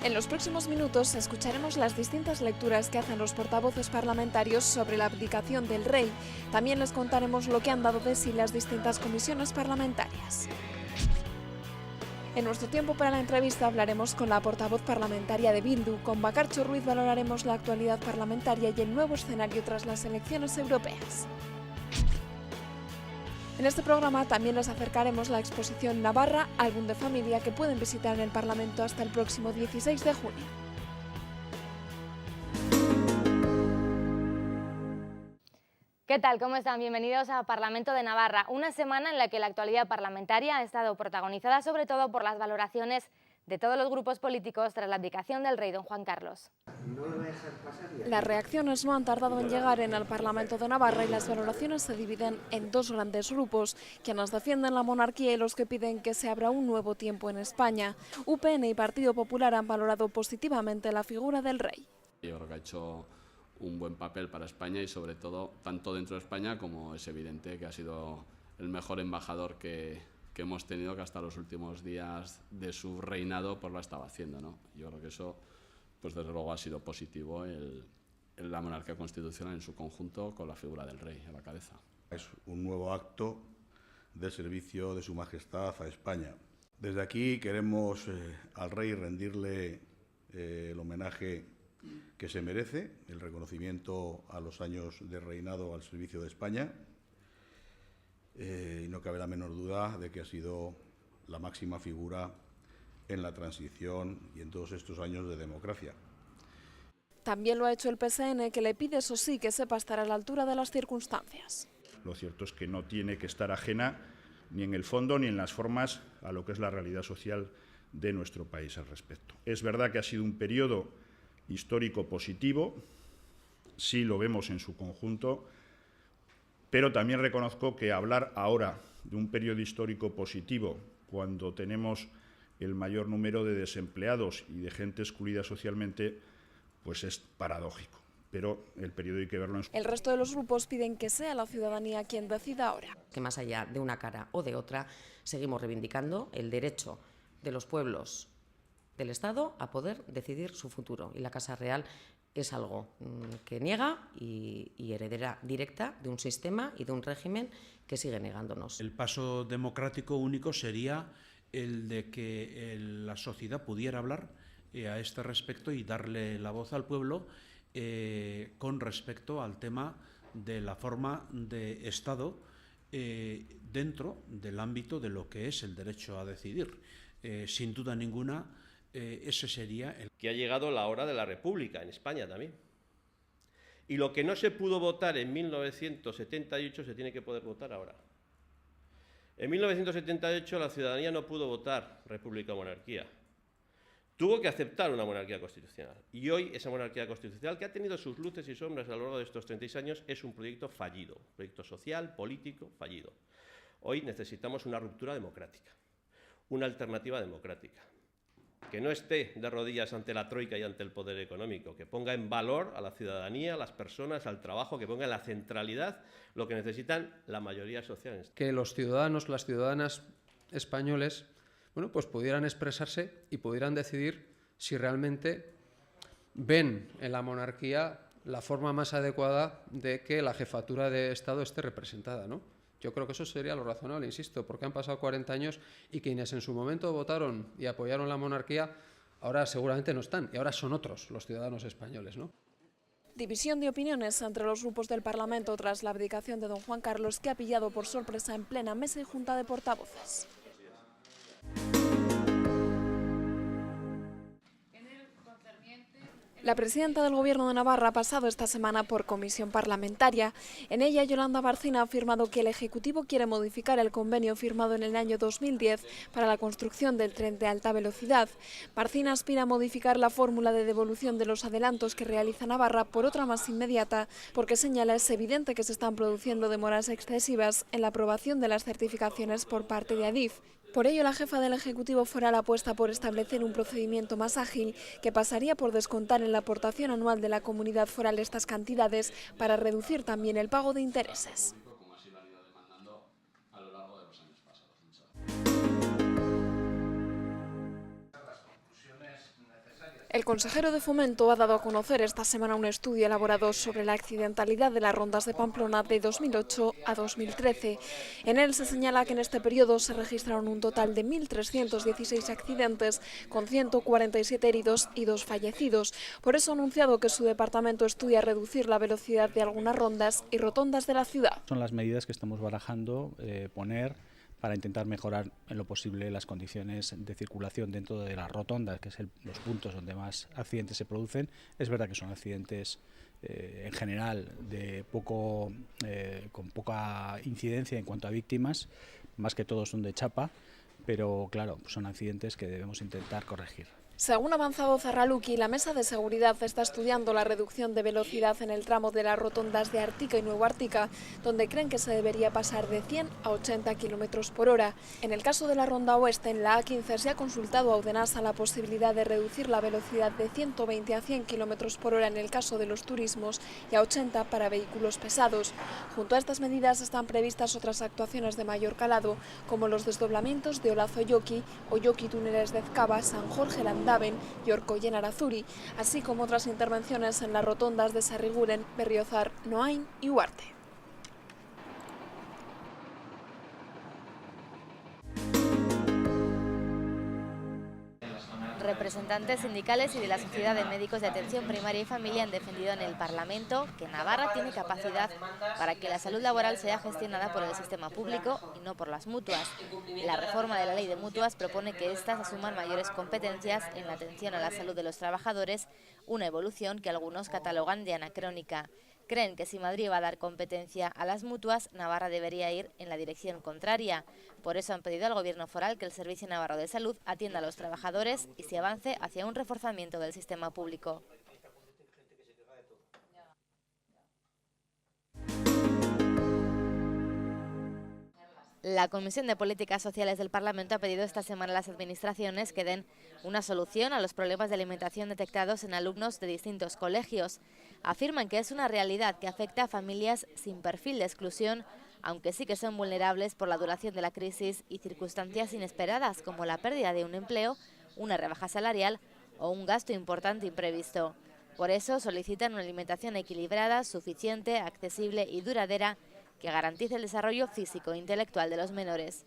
En los próximos minutos escucharemos las distintas lecturas que hacen los portavoces parlamentarios sobre la abdicación del rey. También les contaremos lo que han dado de sí las distintas comisiones parlamentarias. En nuestro tiempo para la entrevista hablaremos con la portavoz parlamentaria de Bildu. Con Bakartxo Ruiz valoraremos la actualidad parlamentaria y el nuevo escenario tras las elecciones europeas. En este programa también les acercaremos la exposición Navarra, álbum de familia, que pueden visitar en el Parlamento hasta el próximo 16 de junio. ¿Qué tal? ¿Cómo están? Bienvenidos a Parlamento de Navarra, una semana en la que la actualidad parlamentaria ha estado protagonizada sobre todo por las valoraciones de todos los grupos políticos tras la abdicación del rey don Juan Carlos. Las reacciones no han tardado en llegar en el Parlamento de Navarra y las valoraciones se dividen en dos grandes grupos, quienes defienden la monarquía y los que piden que se abra un nuevo tiempo en España. UPN y Partido Popular han valorado positivamente la figura del rey. Yo creo que ha hecho un buen papel para España y sobre todo tanto dentro de España como es evidente que ha sido el mejor embajador que hemos tenido, que hasta los últimos días de su reinado pues lo estaba haciendo, ¿no? Yo creo que eso pues desde luego ha sido positivo en la monarquía constitucional en su conjunto con la figura del rey a la cabeza. Es un nuevo acto de servicio de Su Majestad a España. Desde aquí queremos al rey rendirle el homenaje que se merece, el reconocimiento a los años de reinado al servicio de España, y no cabe la menor duda de que ha sido la máxima figura en la transición y en todos estos años de democracia. También lo ha hecho el PSN, que le pide, eso sí, que sepa estar a la altura de las circunstancias. Lo cierto es que no tiene que estar ajena ni en el fondo ni en las formas a lo que es la realidad social de nuestro país al respecto. Es verdad que ha sido un periodo histórico positivo, sí lo vemos en su conjunto, pero también reconozco que hablar ahora de un periodo histórico positivo cuando tenemos el mayor número de desempleados y de gente excluida socialmente, pues es paradójico. Pero el periodo hay que verlo en su... El resto de los grupos piden que sea la ciudadanía quien decida ahora. Que más allá de una cara o de otra, seguimos reivindicando el derecho de los pueblos del Estado a poder decidir su futuro. Y la Casa Real es algo que niega y heredera directa de un sistema y de un régimen que sigue negándonos. El paso democrático único sería el de que la sociedad pudiera hablar a este respecto y darle la voz al pueblo con respecto al tema de la forma de Estado dentro del ámbito de lo que es el derecho a decidir. Sin duda ninguna, ese sería el... Que ha llegado la hora de la República en España también. Y lo que no se pudo votar en 1978 se tiene que poder votar ahora. En 1978 la ciudadanía no pudo votar república o monarquía. Tuvo que aceptar una monarquía constitucional. Y hoy esa monarquía constitucional, que ha tenido sus luces y sombras a lo largo de estos 36 años, es un proyecto fallido, un proyecto social, político, fallido. Hoy necesitamos una ruptura democrática, una alternativa democrática, que no esté de rodillas ante la troika y ante el poder económico, que ponga en valor a la ciudadanía, a las personas, al trabajo, que ponga en la centralidad lo que necesitan la mayoría social. Que los ciudadanos, las ciudadanas españoles, bueno, pues pudieran expresarse y pudieran decidir si realmente ven en la monarquía la forma más adecuada de que la jefatura de Estado esté representada, ¿no? Yo creo que eso sería lo razonable, insisto, porque han pasado 40 años y quienes en su momento votaron y apoyaron la monarquía, ahora seguramente no están, y ahora son otros los ciudadanos españoles, ¿no? División de opiniones entre los grupos del Parlamento tras la abdicación de don Juan Carlos, que ha pillado por sorpresa en plena mesa y junta de portavoces. La presidenta del Gobierno de Navarra ha pasado esta semana por comisión parlamentaria. En ella, Yolanda Barcina ha afirmado que el Ejecutivo quiere modificar el convenio firmado en el año 2010 para la construcción del tren de alta velocidad. Barcina aspira a modificar la fórmula de devolución de los adelantos que realiza Navarra por otra más inmediata, porque señala es evidente que se están produciendo demoras excesivas en la aprobación de las certificaciones por parte de Adif. Por ello, la jefa del Ejecutivo Foral apuesta por establecer un procedimiento más ágil que pasaría por descontar en la aportación anual de la comunidad foral estas cantidades para reducir también el pago de intereses. El consejero de Fomento ha dado a conocer esta semana un estudio elaborado sobre la accidentalidad de las rondas de Pamplona de 2008 a 2013. En él se señala que en este periodo se registraron un total de 1.316 accidentes, con 147 heridos y 2 fallecidos. Por eso ha anunciado que su departamento estudia reducir la velocidad de algunas rondas y rotondas de la ciudad. Son las medidas que estamos barajando poner para intentar mejorar en lo posible las condiciones de circulación dentro de las rotondas, que es los puntos donde más accidentes se producen. Es verdad que son accidentes en general con poca incidencia en cuanto a víctimas, más que todo son de chapa, pero claro, son accidentes que debemos intentar corregir. Según ha avanzado Zarraluki, la Mesa de Seguridad está estudiando la reducción de velocidad en el tramo de las rotondas de Artica y Nuevo Artica, donde creen que se debería pasar de 100 a 80 km por hora. En el caso de la Ronda Oeste, en la A15, se ha consultado a Audenasa la posibilidad de reducir la velocidad de 120 a 100 km por hora en el caso de los turismos y a 80 para vehículos pesados. Junto a estas medidas están previstas otras actuaciones de mayor calado, como los desdoblamientos de Olazo-Yoki o Yoki-Túneles de Ezcaba, San Jorge-Landaven y Orcoyen-Arazuri, así como otras intervenciones en las rotondas de Sarriguren, Berriozar, Noain y Huarte. Representantes sindicales y de la Sociedad de Médicos de Atención Primaria y Familia han defendido en el Parlamento que Navarra tiene capacidad para que la salud laboral sea gestionada por el sistema público y no por las mutuas. La reforma de la ley de mutuas propone que éstas asuman mayores competencias en la atención a la salud de los trabajadores, una evolución que algunos catalogan de anacrónica. Creen que si Madrid va a dar competencia a las mutuas, Navarra debería ir en la dirección contraria. Por eso han pedido al Gobierno foral que el Servicio Navarro de Salud atienda a los trabajadores y se avance hacia un reforzamiento del sistema público. La Comisión de Políticas Sociales del Parlamento ha pedido esta semana a las administraciones que den una solución a los problemas de alimentación detectados en alumnos de distintos colegios. Afirman que es una realidad que afecta a familias sin perfil de exclusión, aunque sí que son vulnerables por la duración de la crisis y circunstancias inesperadas como la pérdida de un empleo, una rebaja salarial o un gasto importante imprevisto. Por eso solicitan una alimentación equilibrada, suficiente, accesible y duradera que garantice el desarrollo físico e intelectual de los menores.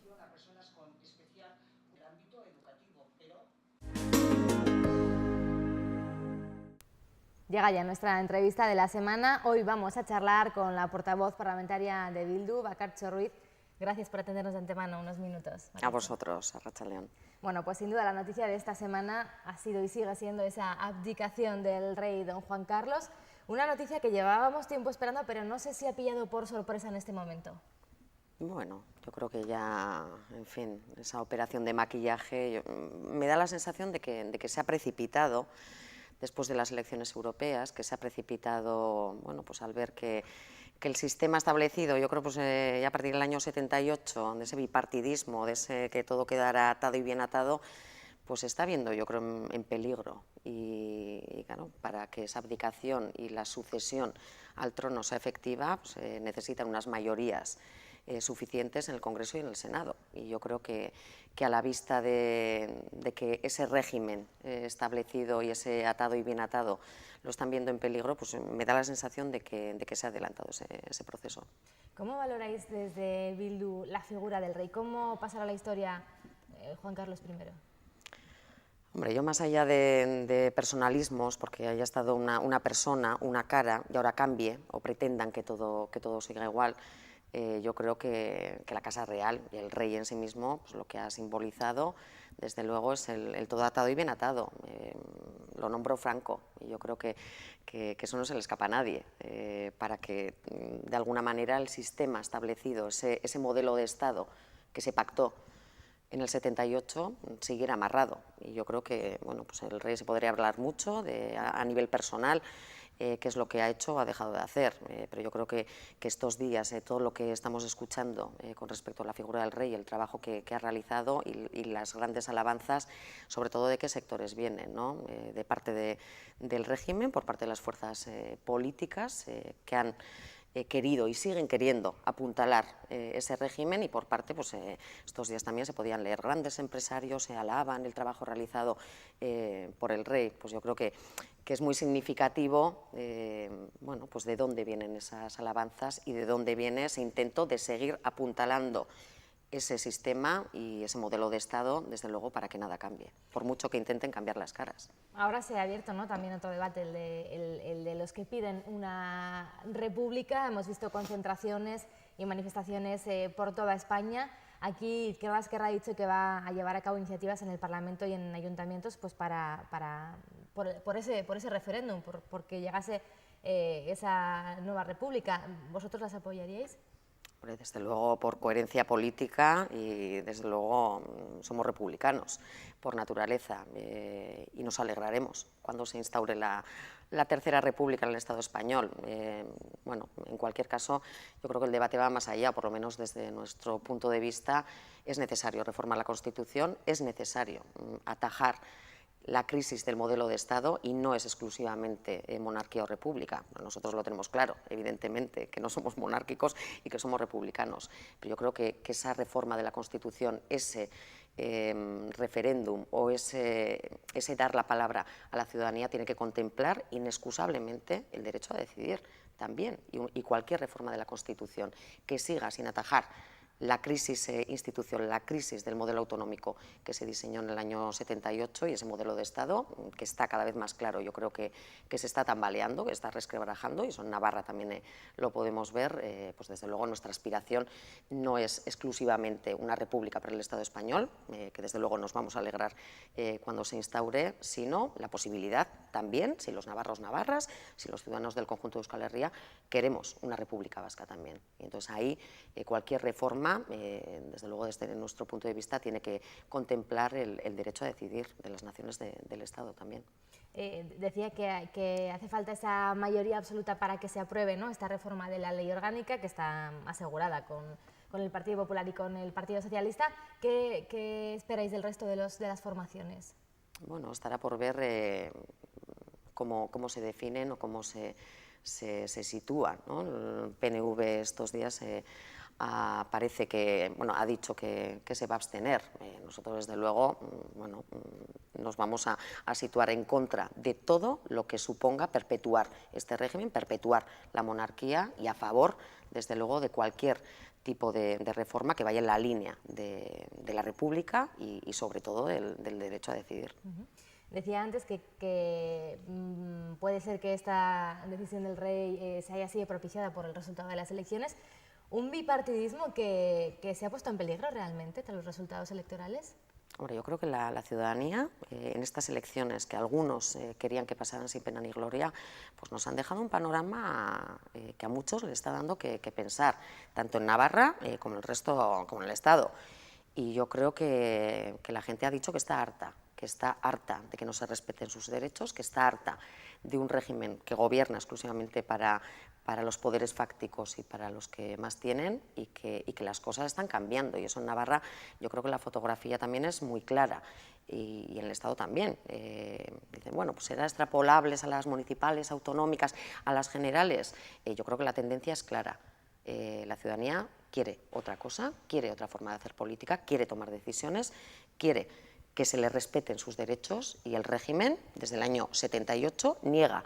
Llega ya nuestra entrevista de la semana. Hoy vamos a charlar con la portavoz parlamentaria de Bildu, Bakartxo Ruiz. Gracias por atendernos de antemano unos minutos. A vosotros, Arratsaldeon. Bueno, pues sin duda la noticia de esta semana ha sido y sigue siendo esa abdicación del rey don Juan Carlos. Una noticia que llevábamos tiempo esperando, pero no sé si ha pillado por sorpresa en este momento. Bueno, yo creo que ya, en fin, esa operación de maquillaje, me da la sensación de que se ha precipitado después de las elecciones europeas, que se ha precipitado, bueno, pues al ver que el sistema establecido, yo creo pues ya a partir del año 78, de ese bipartidismo, de ese que todo quedara atado y bien atado, pues se está viendo, yo creo, en peligro. Y claro, para que esa abdicación y la sucesión al trono sea efectiva, pues, necesitan unas mayorías suficientes en el Congreso y en el Senado. Y yo creo que a la vista de que ese régimen establecido y ese atado y bien atado lo están viendo en peligro, pues me da la sensación de que se ha adelantado ese proceso. ¿Cómo valoráis desde Bildu la figura del rey? ¿Cómo pasará la historia Juan Carlos I? Hombre, yo más allá de personalismos, porque haya estado una persona, una cara, y ahora cambie o pretendan que todo siga igual, yo creo que la Casa Real y el rey en sí mismo, pues lo que ha simbolizado, desde luego, es el todo atado y bien atado. Lo nombró Franco, y yo creo que eso no se le escapa a nadie, para que de alguna manera el sistema establecido, ese modelo de Estado que se pactó en el 78 siguiera amarrado. Y yo creo que bueno, pues el rey se podría hablar mucho a nivel personal, qué es lo que ha hecho o ha dejado de hacer, pero yo creo que estos días, todo lo que estamos escuchando con respecto a la figura del rey, el trabajo que ha realizado y las grandes alabanzas, sobre todo de qué sectores vienen, ¿no? De parte del régimen, por parte de las fuerzas políticas que han querido y siguen queriendo apuntalar ese régimen, y por parte, pues estos días también se podían leer grandes empresarios, se alaban el trabajo realizado por el rey. Pues yo creo que es muy significativo, bueno, pues de dónde vienen esas alabanzas y de dónde viene ese intento de seguir apuntalando ese sistema y ese modelo de Estado, desde luego, para que nada cambie, por mucho que intenten cambiar las caras. Ahora se ha abierto, ¿no?, también otro debate, el de los que piden una república. Hemos visto concentraciones y manifestaciones por toda España. Aquí Izquierda Esquerra ha dicho que va a llevar a cabo iniciativas en el Parlamento y en ayuntamientos, pues por ese referéndum, porque llegase esa nueva república. ¿Vosotros las apoyaríais? Desde luego, por coherencia política, y desde luego somos republicanos por naturaleza, y nos alegraremos cuando se instaure la Tercera República en el Estado español. Bueno, en cualquier caso, yo creo que el debate va más allá, por lo menos desde nuestro punto de vista. Es necesario reformar la Constitución, es necesario atajar la crisis del modelo de Estado, y no es exclusivamente monarquía o república. Nosotros lo tenemos claro, evidentemente, que no somos monárquicos y que somos republicanos, pero yo creo que esa reforma de la Constitución, ese referéndum o ese dar la palabra a la ciudadanía, tiene que contemplar inexcusablemente el derecho a decidir también, y cualquier reforma de la Constitución que siga sin atajar la crisis institucional, la crisis del modelo autonómico que se diseñó en el año 78, y ese modelo de Estado que está cada vez más claro. Yo creo que se está tambaleando, que está resquebrajando, y eso en Navarra también lo podemos ver. Pues desde luego nuestra aspiración no es exclusivamente una república para el Estado español, que desde luego nos vamos a alegrar cuando se instaure, sino la posibilidad también, si los navarros, navarras, si los ciudadanos del conjunto de Euskal Herria queremos una república vasca también. Y entonces ahí cualquier reforma, desde luego desde nuestro punto de vista, tiene que contemplar el derecho a decidir de las naciones del Estado también. Decía que hace falta esa mayoría absoluta para que se apruebe, ¿no?, esta reforma de la ley orgánica, que está asegurada con el Partido Popular y con el Partido Socialista. ¿Qué esperáis del resto de las formaciones? Bueno, estará por ver cómo se definen o cómo se sitúan, ¿no? El PNV estos días parece que, bueno, ha dicho que se va a abstener. Nosotros, desde luego, bueno, nos vamos a situar en contra de todo lo que suponga perpetuar este régimen, perpetuar la monarquía, y a favor, desde luego, de cualquier tipo de reforma que vaya en la línea de la República y sobre todo del derecho a decidir. Decía antes que puede ser que esta decisión del rey se haya sido propiciada por el resultado de las elecciones. ¿Un bipartidismo que se ha puesto en peligro realmente tras los resultados electorales? Hombre, yo creo que la ciudadanía, en estas elecciones que algunos querían que pasaran sin pena ni gloria, pues nos han dejado un panorama que a muchos les está dando que pensar, tanto en Navarra como en el resto, como en el Estado. Y yo creo que la gente ha dicho que está harta de que no se respeten sus derechos, que está harta de un régimen que gobierna exclusivamente para los poderes fácticos y para los que más tienen, y que las cosas están cambiando. Y eso en Navarra, yo creo que la fotografía también es muy clara, y en el Estado también. Dicen, bueno, pues será extrapolables a las municipales, autonómicas, a las generales. Yo creo que la tendencia es clara. La ciudadanía quiere otra cosa, quiere otra forma de hacer política, quiere tomar decisiones, quiere que se le respeten sus derechos, y el régimen, desde el año 78, niega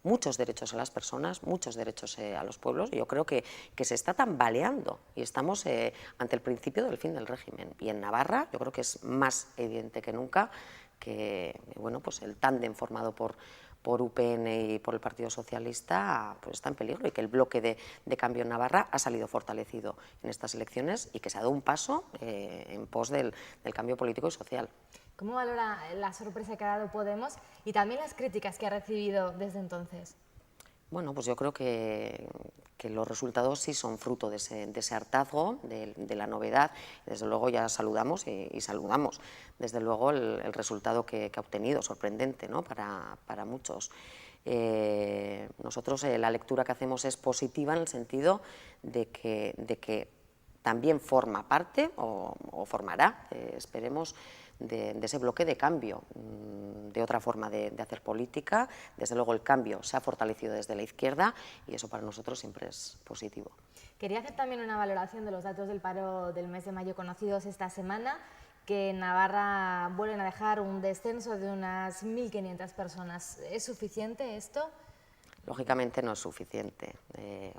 muchos derechos a las personas, muchos derechos a los pueblos. Yo creo que se está tambaleando, y estamos ante el principio del fin del régimen. Y en Navarra yo creo que es más evidente que nunca que, bueno, pues el tándem formado por UPN y por el Partido Socialista pues está en peligro, y que el bloque de cambio en Navarra ha salido fortalecido en estas elecciones, y que se ha dado un paso en pos del cambio político y social. ¿Cómo valora la sorpresa que ha dado Podemos y también las críticas que ha recibido desde entonces? Bueno, pues yo creo que los resultados sí son fruto de ese hartazgo, de la novedad. Desde luego ya saludamos y saludamos, desde luego, el resultado que ha obtenido, sorprendente, ¿no?, para muchos. Nosotros la lectura que hacemos es positiva, en el sentido de que también forma parte, o formará, esperemos, de ese bloque de cambio, de otra forma de hacer política. Desde luego el cambio se ha fortalecido desde la izquierda y eso para nosotros siempre es positivo. Quería hacer también una valoración de los datos del paro del mes de mayo conocidos esta semana, que en Navarra vuelven a dejar un descenso de unas 1.500 personas. ¿Es suficiente esto? Lógicamente no es suficiente.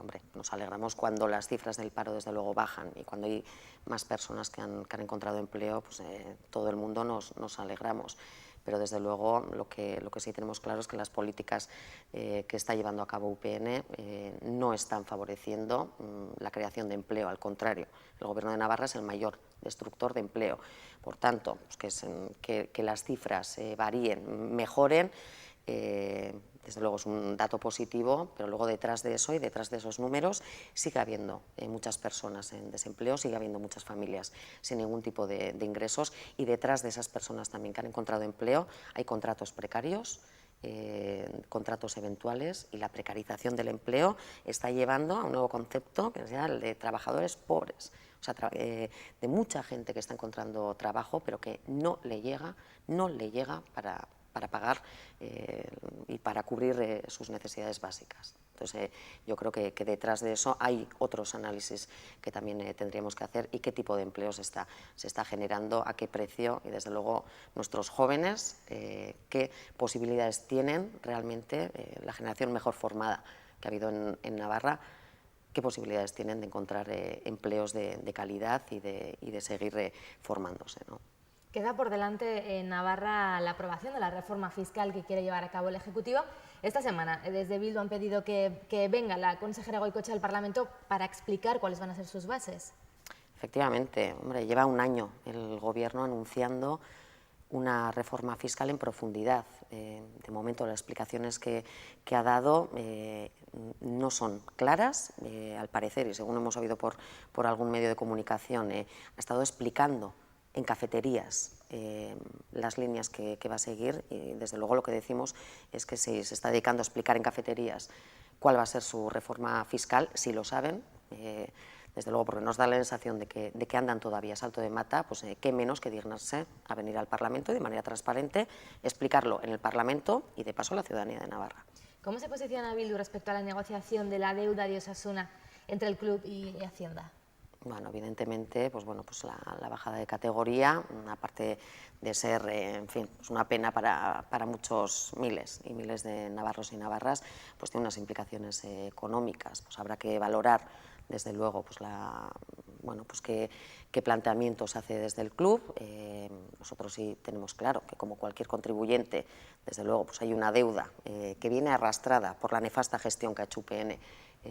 Hombre, nos alegramos cuando las cifras del paro desde luego bajan y cuando hay más personas que han encontrado empleo, pues todo el mundo nos alegramos. Pero desde luego lo que sí tenemos claro es que las políticas que está llevando a cabo UPN no están favoreciendo la creación de empleo, al contrario, el Gobierno de Navarra es el mayor destructor de empleo. Por tanto, pues que las cifras varíen, mejoren, desde luego es un dato positivo, pero luego detrás de eso y detrás de esos números sigue habiendo muchas personas en desempleo, sigue habiendo muchas familias sin ningún tipo de ingresos y detrás de esas personas también que han encontrado empleo hay contratos precarios, contratos eventuales, y la precarización del empleo está llevando a un nuevo concepto que es ya el de trabajadores pobres. O sea, de mucha gente que está encontrando trabajo pero que no le llega para pagar y para cubrir sus necesidades básicas. Entonces, yo creo que detrás de eso hay otros análisis que también tendríamos que hacer y qué tipo de empleo se está generando, a qué precio y, desde luego, nuestros jóvenes, qué posibilidades tienen realmente, la generación mejor formada que ha habido en Navarra, qué posibilidades tienen de encontrar empleos de calidad y de seguir formándose, ¿no? Queda por delante en Navarra la aprobación de la reforma fiscal que quiere llevar a cabo el Ejecutivo. Esta semana, desde Bildu han pedido que venga la consejera Goikoetxea al Parlamento para explicar cuáles van a ser sus bases. Efectivamente, hombre, lleva un año el Gobierno anunciando una reforma fiscal en profundidad. De momento, las explicaciones que ha dado no son claras, al parecer, y según hemos oído por algún medio de comunicación, ha estado explicando en cafeterías las líneas que va a seguir y, desde luego, lo que decimos es que se está dedicando a explicar en cafeterías cuál va a ser su reforma fiscal, si lo saben, desde luego, porque nos da la sensación de que andan todavía a salto de mata, pues qué menos que dignarse a venir al Parlamento y de manera transparente explicarlo en el Parlamento y, de paso, a la ciudadanía de Navarra. ¿Cómo se posiciona Bildu respecto a la negociación de la deuda de Osasuna entre el club y Hacienda? Bueno, evidentemente, pues la bajada de categoría, aparte de ser, en fin, pues una pena para muchos miles y miles de navarros y navarras, pues tiene unas implicaciones económicas. Pues habrá que valorar, desde luego, pues qué planteamiento se hace desde el club. Nosotros sí tenemos claro que, como cualquier contribuyente, desde luego, pues hay una deuda que viene arrastrada por la nefasta gestión que ha hecho UPN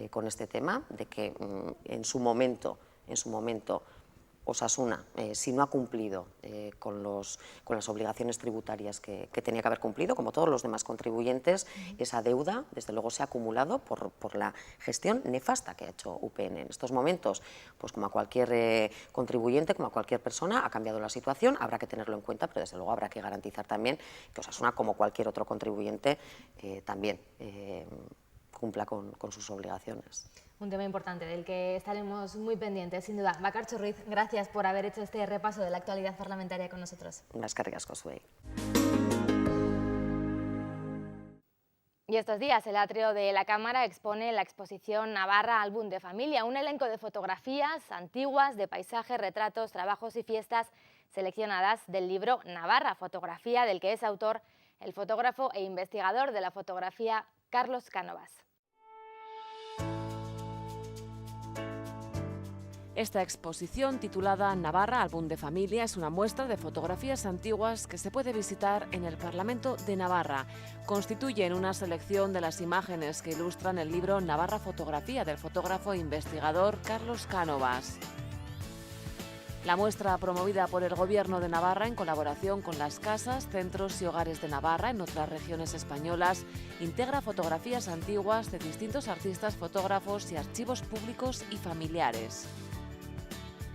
con este tema, de que en su momento Osasuna, si no ha cumplido con las obligaciones tributarias que tenía que haber cumplido, como todos los demás contribuyentes, esa deuda, desde luego, se ha acumulado por la gestión nefasta que ha hecho UPN. En estos momentos, pues como a cualquier contribuyente, como a cualquier persona, ha cambiado la situación, habrá que tenerlo en cuenta, pero desde luego habrá que garantizar también que Osasuna, como cualquier otro contribuyente, también cumpla con sus obligaciones. Un tema importante del que estaremos muy pendientes, sin duda. Bakartxo Ruiz, gracias por haber hecho este repaso de la actualidad parlamentaria con nosotros. Eskerrik asko zuei. Y estos días el atrio de la Cámara expone la exposición Navarra Álbum de Familia, un elenco de fotografías antiguas, de paisajes, retratos, trabajos y fiestas seleccionadas del libro Navarra, fotografía, del que es autor el fotógrafo e investigador de la fotografía Carlos Cánovas. Esta exposición, titulada Navarra, Álbum de Familia, es una muestra de fotografías antiguas que se puede visitar en el Parlamento de Navarra. Constituyen una selección de las imágenes que ilustran el libro Navarra Fotografía, del fotógrafo e investigador Carlos Cánovas. La muestra, promovida por el Gobierno de Navarra en colaboración con las casas, centros y hogares de Navarra en otras regiones españolas, integra fotografías antiguas de distintos artistas, fotógrafos y archivos públicos y familiares.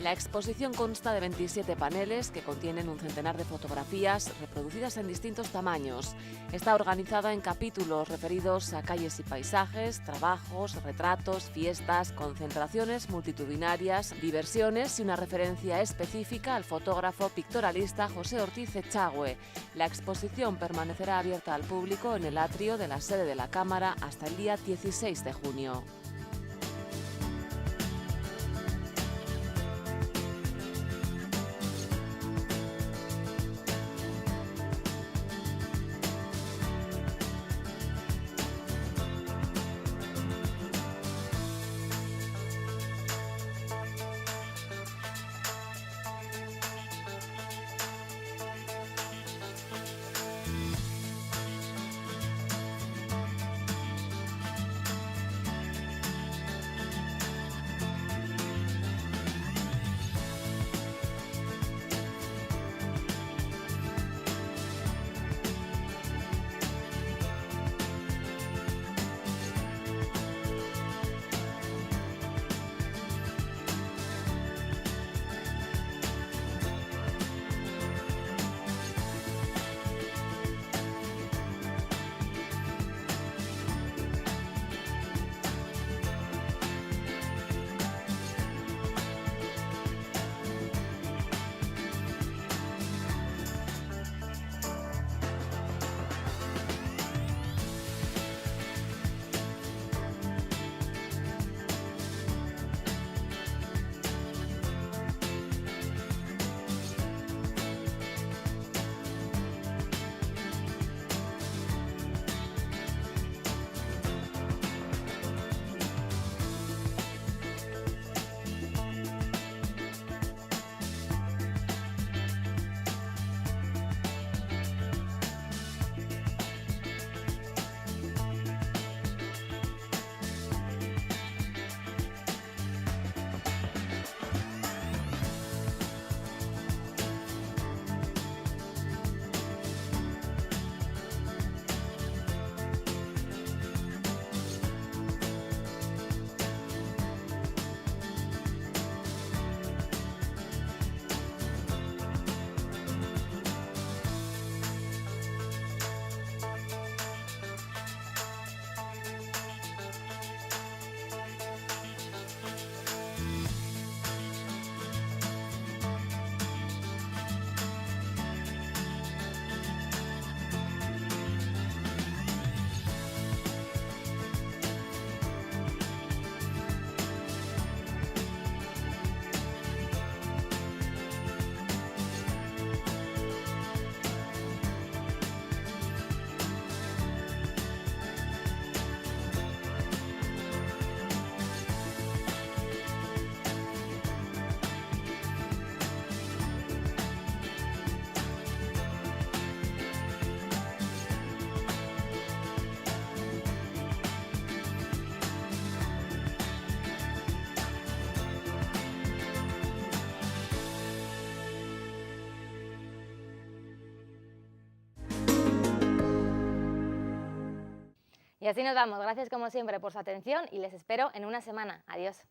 La exposición consta de 27 paneles que contienen un centenar de fotografías reproducidas en distintos tamaños. Está organizada en capítulos referidos a calles y paisajes, trabajos, retratos, fiestas, concentraciones multitudinarias, diversiones y una referencia específica al fotógrafo pictorialista José Ortiz Echagüe. La exposición permanecerá abierta al público en el atrio de la sede de la Cámara hasta el día 16 de junio. Y así nos vamos. Gracias como siempre por su atención y les espero en una semana. Adiós.